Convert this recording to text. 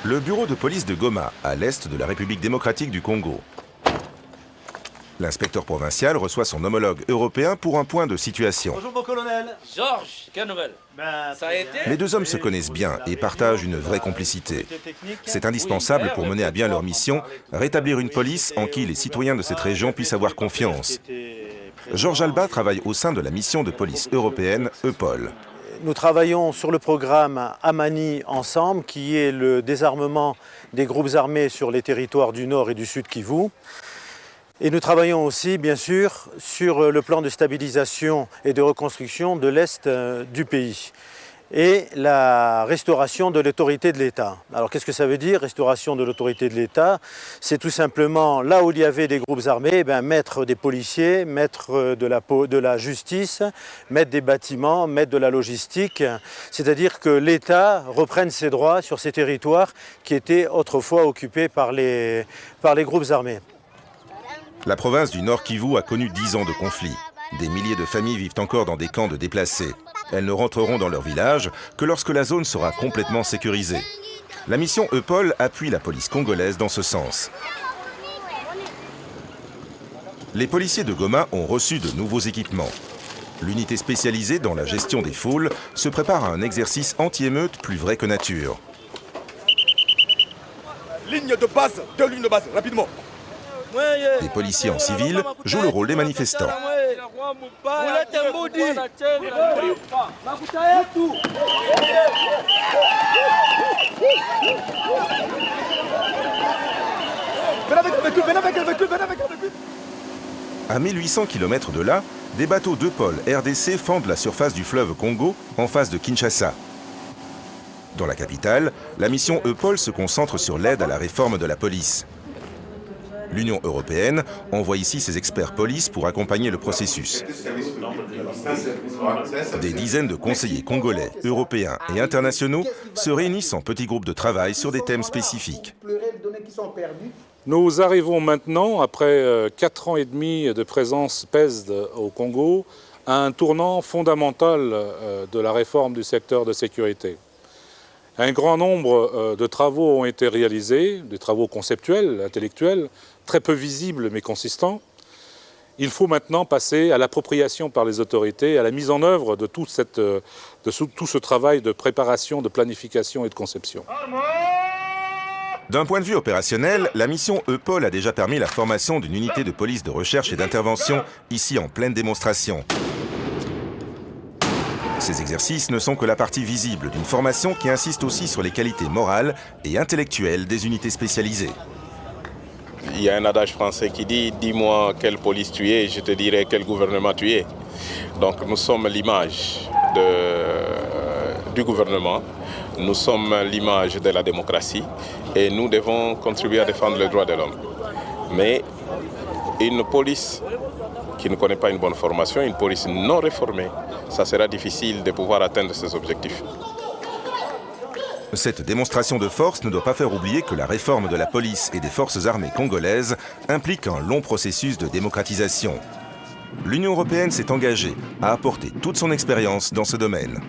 Le bureau de police de Goma, à l'est de la République démocratique du Congo. L'inspecteur provincial reçoit son homologue européen pour un point de situation. Bonjour mon colonel. Georges, quelle nouvelle? Ça a été? Les deux hommes se connaissent bien et partagent une vraie complicité. C'est indispensable pour mener à bien leur mission, rétablir une police en qui les citoyens de cette région puissent avoir confiance. Georges Alba travaille au sein de la mission de police européenne EUPOL. Nous travaillons sur le programme Amani ensemble, qui est le désarmement des groupes armés sur les territoires du Nord et du Sud Kivu. Et nous travaillons aussi, bien sûr, sur le plan de stabilisation et de reconstruction de l'Est du pays et la restauration de l'autorité de l'État. Alors qu'est-ce que ça veut dire, restauration de l'autorité de l'État? C'est tout simplement, là où il y avait des groupes armés, mettre des policiers, mettre de la justice, mettre des bâtiments, mettre de la logistique, c'est-à-dire que l'État reprenne ses droits sur ces territoires qui étaient autrefois occupés par les groupes armés. La province du Nord Kivu a connu 10 ans de conflit. Des milliers de familles vivent encore dans des camps de déplacés. Elles ne rentreront dans leur village que lorsque la zone sera complètement sécurisée. La mission EUPOL appuie la police congolaise dans ce sens. Les policiers de Goma ont reçu de nouveaux équipements. L'unité spécialisée dans la gestion des foules se prépare à un exercice anti-émeute plus vrai que nature. Ligne de base, 2 lignes de base, rapidement. Les policiers en civil jouent le rôle des manifestants. À 1800 km de là, des bateaux d'EUPOL RDC fendent la surface du fleuve Congo en face de Kinshasa. Dans la capitale, la mission EUPOL se concentre sur l'aide à la réforme de la police. L'Union européenne envoie ici ses experts police pour accompagner le processus. Des dizaines de conseillers congolais, européens et internationaux se réunissent en petits groupes de travail sur des thèmes spécifiques. Nous arrivons maintenant, après 4 ans et demi de présence PESD au Congo, à un tournant fondamental de la réforme du secteur de sécurité. Un grand nombre de travaux ont été réalisés, des travaux conceptuels, intellectuels, très peu visibles mais consistants. Il faut maintenant passer à l'appropriation par les autorités, à la mise en œuvre de tout ce travail de préparation, de planification et de conception. D'un point de vue opérationnel, la mission EUPOL a déjà permis la formation d'une unité de police de recherche et d'intervention, ici en pleine démonstration. Ces exercices ne sont que la partie visible d'une formation qui insiste aussi sur les qualités morales et intellectuelles des unités spécialisées. Il y a un adage français qui dit « Dis-moi quelle police tu es, je te dirai quel gouvernement tu es ». Donc nous sommes l'image du gouvernement, nous sommes l'image de la démocratie et nous devons contribuer à défendre les droits de l'homme. Mais une police qui ne connaît pas une bonne formation, une police non réformée, ça sera difficile de pouvoir atteindre ces objectifs. Cette démonstration de force ne doit pas faire oublier que la réforme de la police et des forces armées congolaises implique un long processus de démocratisation. L'Union européenne s'est engagée à apporter toute son expérience dans ce domaine.